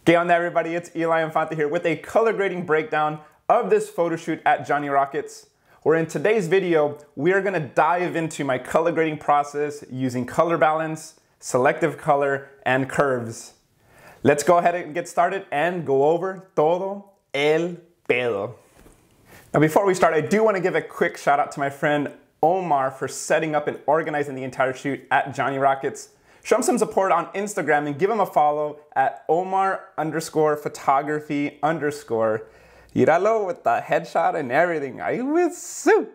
¿Qué onda, everybody? It's Eli Infante here with a color grading breakdown of this photo shoot at Johnny Rockets, where in today's video, we are gonna dive into my color grading process using color balance, selective color, and curves. Let's go ahead and get started and go over todo el pedo. Now, before we start, I do wanna give a quick shout out to my friend OMAR for setting up and organizing the entire shoot at Johnny Rockets. Show him some support on Instagram and give him a follow at OMAR_photography_. Míralo with the headshot and everything. I was so.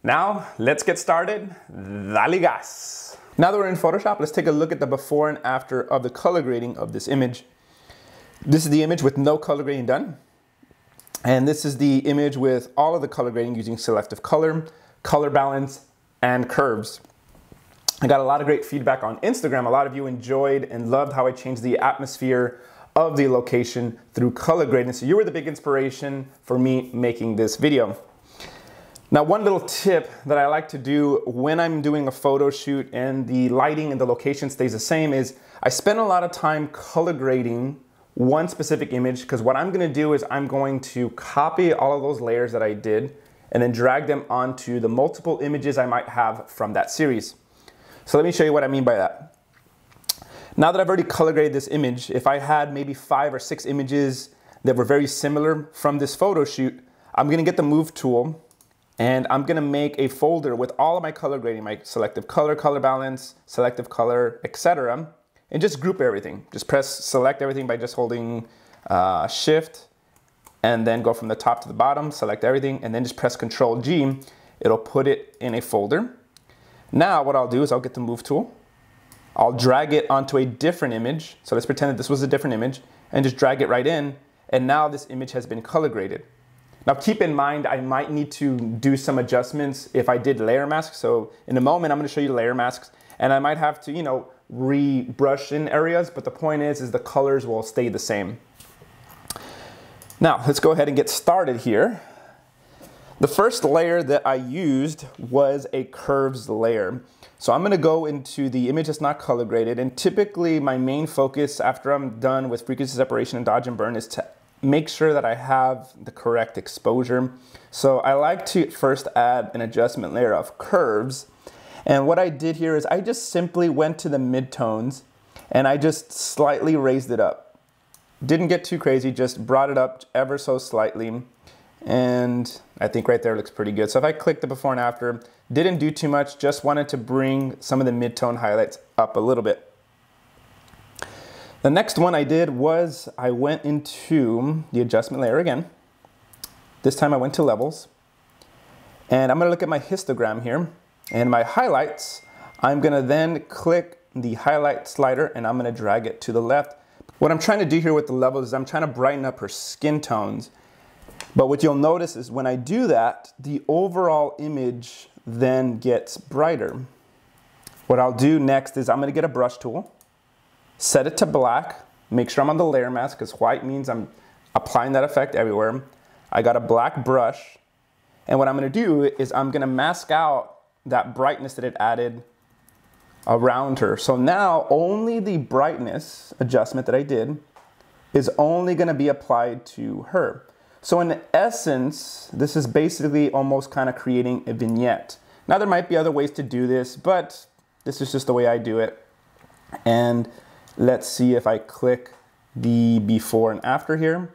Now, let's get started. Dale gas. Now that we're in Photoshop, let's take a look at the before and after of the color grading of this image. This is the image with no color grading done. And this is the image with all of the color grading using selective color, color balance, and curves. I got a lot of great feedback on Instagram. A lot of you enjoyed and loved how I changed the atmosphere of the location through color grading. So you were the big inspiration for me making this video. Now, one little tip that I like to do when I'm doing a photo shoot and the lighting and the location stays the same is I spend a lot of time color grading one specific image, because what I'm gonna do is I'm going to copy all of those layers that I did and then drag them onto the multiple images I might have from that series. So let me show you what I mean by that. Now that I've already color graded this image, if I had maybe 5 or 6 images that were very similar from this photo shoot, I'm gonna get the move tool and I'm gonna make a folder with all of my color grading, my selective color, color balance, selective color, etc., and just group everything. Just press select everything by just holding shift and then go from the top to the bottom, select everything, and then just press Control G. It'll put it in a folder. Now what I'll do is I'll get the move tool. I'll drag it onto a different image. So let's pretend that this was a different image and just drag it right in. And now this image has been color graded. Now keep in mind, I might need to do some adjustments if I did layer masks. So in a moment, I'm gonna show you layer masks and I might have to, re-brush in areas, but the point is the colors will stay the same. Now let's go ahead and get started here. The first layer that I used was a curves layer. So I'm gonna go into the image that's not color graded, and typically my main focus after I'm done with frequency separation and dodge and burn is to make sure that I have the correct exposure. So I like to first add an adjustment layer of curves. And what I did here is I just simply went to the midtones and I just slightly raised it up. Didn't get too crazy, just brought it up ever so slightly. And I think right there looks pretty good. So if I click the before and after, didn't do too much, just wanted to bring some of the mid-tone highlights up a little bit. The next one I did was I went into the adjustment layer again. This time I went to levels. And I'm gonna look at my histogram here. And my highlights, I'm gonna then click the highlight slider and I'm gonna drag it to the left. What I'm trying to do here with the levels is I'm trying to brighten up her skin tones. But what you'll notice is when I do that, the overall image then gets brighter. What I'll do next is I'm gonna get a brush tool, set it to black, make sure I'm on the layer mask because white means I'm applying that effect everywhere. I got a black brush, and what I'm gonna do is I'm gonna mask out that brightness that it added around her. So now only the brightness adjustment that I did is only gonna be applied to her. So in essence, this is basically almost kind of creating a vignette. Now there might be other ways to do this, but this is just the way I do it. And let's see if I click the before and after here,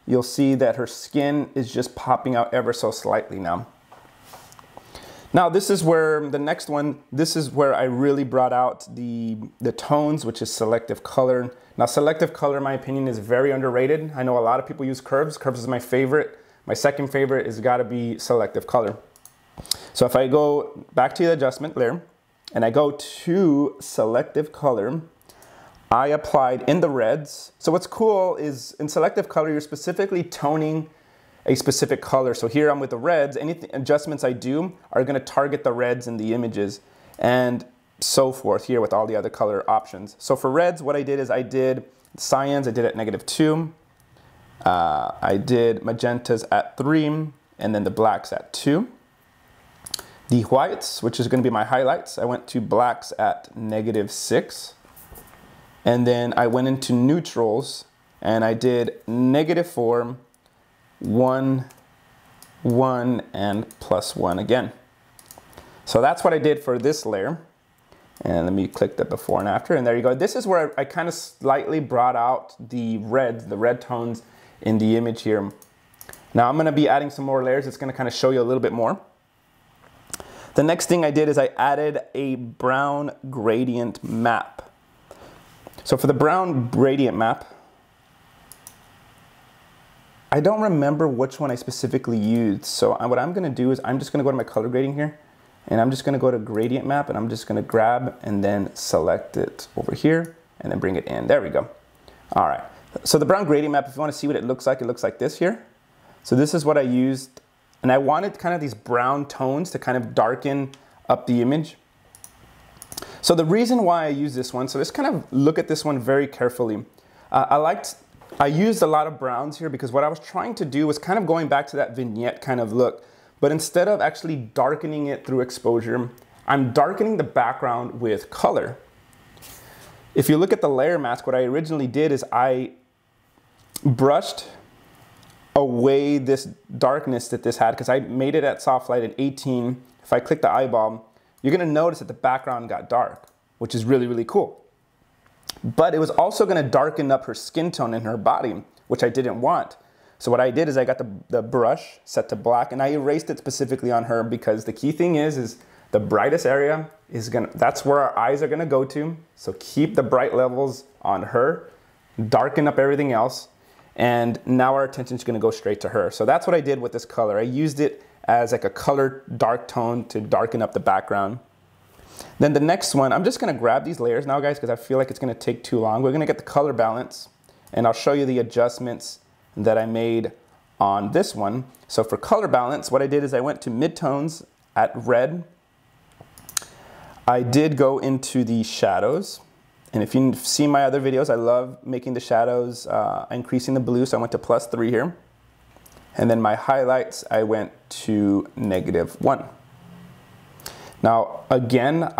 you'll see that her skin is just popping out ever so slightly now. Now this is where the next one, this is where I really brought out the tones, which is selective color. Now selective color, in my opinion, is very underrated. I know a lot of people use curves. Curves is my favorite. My second favorite is gotta be selective color. So if I go back to the adjustment layer and I go to selective color, I applied in the reds. So what's cool is in selective color, you're specifically toning a specific color. So here I'm with the reds. Any adjustments I do are gonna target the reds in the images and so forth here with all the other color options. So for reds, what I did is I did cyans, I did at -2. I did magentas at 3, and then the blacks at 2. The whites, which is gonna be my highlights, I went to blacks at -6. And then I went into neutrals and I did -4, 1, 1, and +1 again. So that's what I did for this layer. And let me click the before and after, and there you go. This is where I kind of slightly brought out the red tones in the image here. Now I'm gonna be adding some more layers. It's gonna kind of show you a little bit more. The next thing I did is I added a brown gradient map. So for the brown gradient map, I don't remember which one I specifically used. So what I'm gonna do is I'm just gonna go to my color grading here, and I'm just gonna go to gradient map, and I'm just gonna grab and then select it over here and then bring it in. There we go. All right, so the brown gradient map, if you wanna see what it looks like this here. So this is what I used, and I wanted kind of these brown tones to kind of darken up the image. So the reason why I use this one, so let's kind of look at this one very carefully. I used a lot of browns here because what I was trying to do was kind of going back to that vignette kind of look, but instead of actually darkening it through exposure, I'm darkening the background with color. If you look at the layer mask, what I originally did is I brushed away this darkness that this had because I made it at soft light at 18. If I click the eyeball, you're gonna notice that the background got dark, which is really, really cool. But it was also gonna darken up her skin tone in her body, which I didn't want. So what I did is I got the brush set to black and I erased it specifically on her because the key thing is the brightest area that's where our eyes are gonna go to. So keep the bright levels on her, darken up everything else, and now our attention is gonna go straight to her. So that's what I did with this color. I used it as like a color dark tone to darken up the background. Then the next one, I'm just gonna grab these layers now, guys, because I feel like it's gonna take too long. We're gonna get the color balance, and I'll show you the adjustments that I made on this one. So for color balance, what I did is I went to midtones at red. I did go into the shadows. And if you've seen my other videos, I love making the shadows, increasing the blue, so I went to +3 here. And then my highlights, I went to -1. Now, again,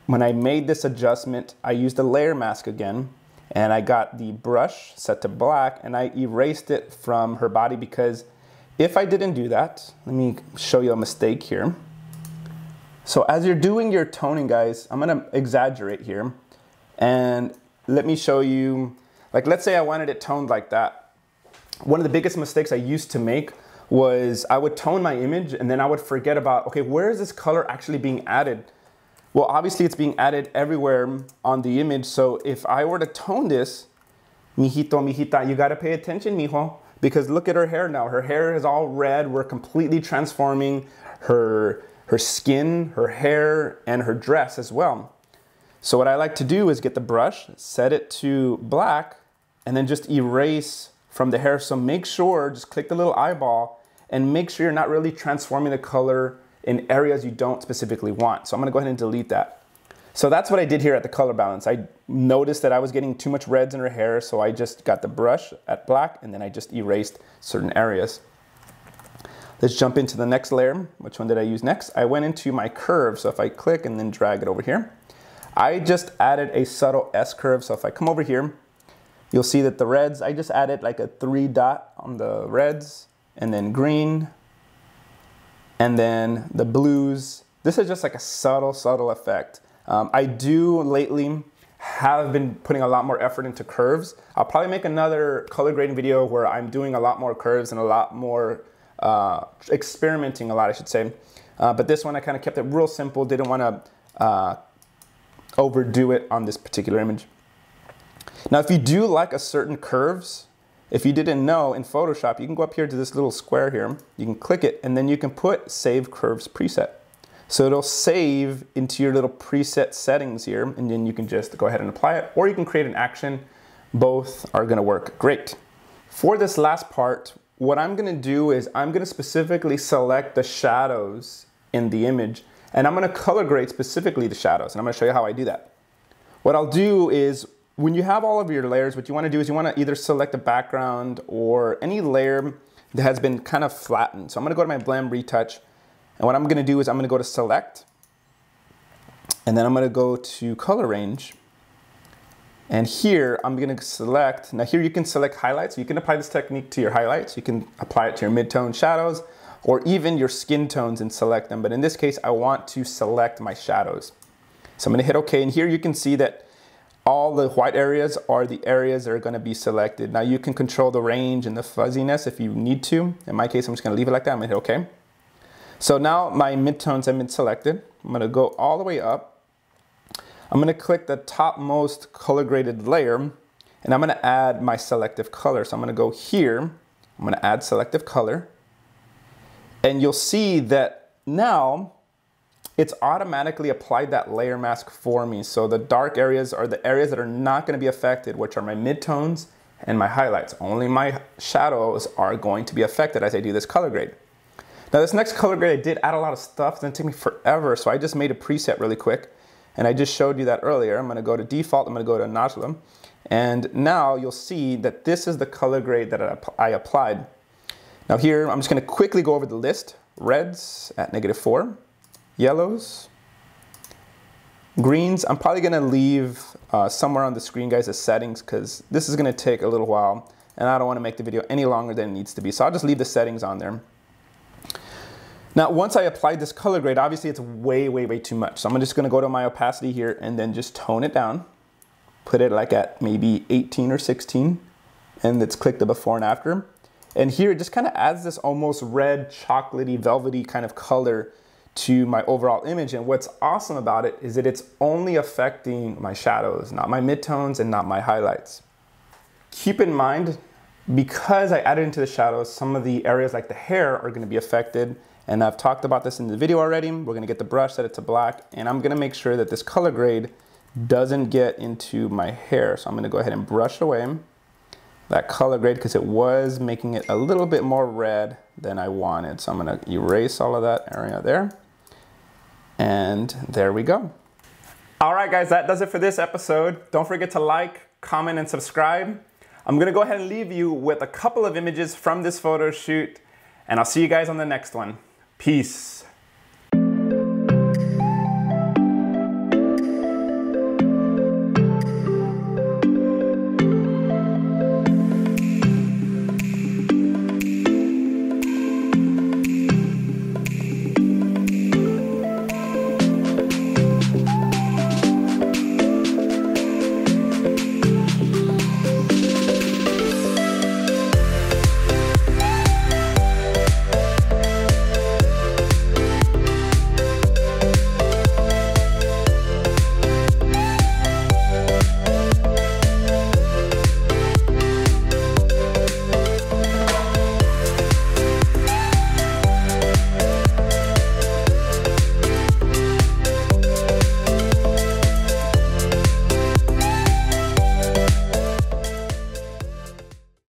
when I made this adjustment, I used a layer mask again, and I got the brush set to black, and I erased it from her body because if I didn't do that, let me show you a mistake here. So as you're doing your toning, guys, I'm gonna exaggerate here. And let me show you, like let's say I wanted it toned like that. One of the biggest mistakes I used to make was I would tone my image and then I would forget about, okay, where is this color actually being added? Well, obviously it's being added everywhere on the image. So if I were to tone this, mijito, mijita, you gotta pay attention, mijo, because look at her hair now. Her hair is all red. We're completely transforming her skin, her hair, and her dress as well. So what I like to do is get the brush, set it to black, and then just erase from the hair. So make sure, just click the little eyeball and make sure you're not really transforming the color in areas you don't specifically want. So I'm gonna go ahead and delete that. So that's what I did here at the color balance. I noticed that I was getting too much reds in her hair, so I just got the brush at black and then I just erased certain areas. Let's jump into the next layer. Which one did I use next? I went into my curve. So if I click and then drag it over here, I just added a subtle S curve. So if I come over here, you'll see that the reds, I just added like a 3 dot on the reds, and then green, and then the blues. This is just like a subtle effect. I do lately have been putting a lot more effort into curves. I'll probably make another color grading video where I'm doing a lot more curves and a lot more experimenting a lot, I should say. But this one I kind of kept it real simple, didn't want to overdo it on this particular image. Now, if you do like a certain curves, if you didn't know, in Photoshop, you can go up here to this little square here, you can click it, and then you can put Save Curves Preset. So it'll save into your little preset settings here, and then you can just go ahead and apply it, or you can create an action. Both are gonna work great. For this last part, what I'm gonna do is I'm gonna specifically select the shadows in the image, and I'm gonna color grade specifically the shadows, and I'm gonna show you how I do that. What I'll do is, when you have all of your layers, what you wanna do is you wanna either select the background or any layer that has been kind of flattened. So I'm gonna go to my blend retouch, and what I'm gonna do is I'm gonna go to select, and then I'm gonna go to color range, And here I'm gonna select, now here you can select highlights. You can apply this technique to your highlights. You can apply it to your mid-tone shadows or even your skin tones and select them. But in this case, I want to select my shadows. So I'm gonna hit OK, and here you can see that all the white areas are the areas that are gonna be selected. Now you can control the range and the fuzziness if you need to. In my case, I'm just gonna leave it like that. I'm gonna hit OK. So now my midtones have been selected. I'm gonna go all the way up. I'm gonna click the topmost color graded layer, and I'm gonna add my selective color. So I'm gonna go here, I'm gonna add selective color, and you'll see that now it's automatically applied that layer mask for me. So the dark areas are the areas that are not gonna be affected, which are my midtones and my highlights. Only my shadows are going to be affected as I do this color grade. Now this next color grade, I did add a lot of stuff, then it took me forever, so I just made a preset really quick. And I just showed you that earlier. I'm gonna go to default, I'm gonna go to Notulum. And now you'll see that this is the color grade that I applied. Now here, I'm just gonna quickly go over the list. Reds at -4, yellows, greens. I'm probably gonna leave somewhere on the screen, guys, as settings, because this is gonna take a little while and I don't wanna make the video any longer than it needs to be. So I'll just leave the settings on there. Now, once I applied this color grade, obviously it's way, way, way too much. So I'm just gonna go to my opacity here and then just tone it down. Put it like at maybe 18 or 16, and let's click the before and after. And here it just kind of adds this almost red, chocolatey, velvety kind of color to my overall image. And what's awesome about it is that it's only affecting my shadows, not my midtones and not my highlights. Keep in mind, because I added into the shadows, some of the areas like the hair are gonna be affected. And I've talked about this in the video already. We're gonna get the brush, set it to black, and I'm gonna make sure that this color grade doesn't get into my hair. So I'm gonna go ahead and brush away that color grade because it was making it a little bit more red than I wanted. So I'm gonna erase all of that area there. And there we go. All right, guys, that does it for this episode. Don't forget to like, comment, and subscribe. I'm gonna go ahead and leave you with a couple of images from this photo shoot, and I'll see you guys on the next one. Peace.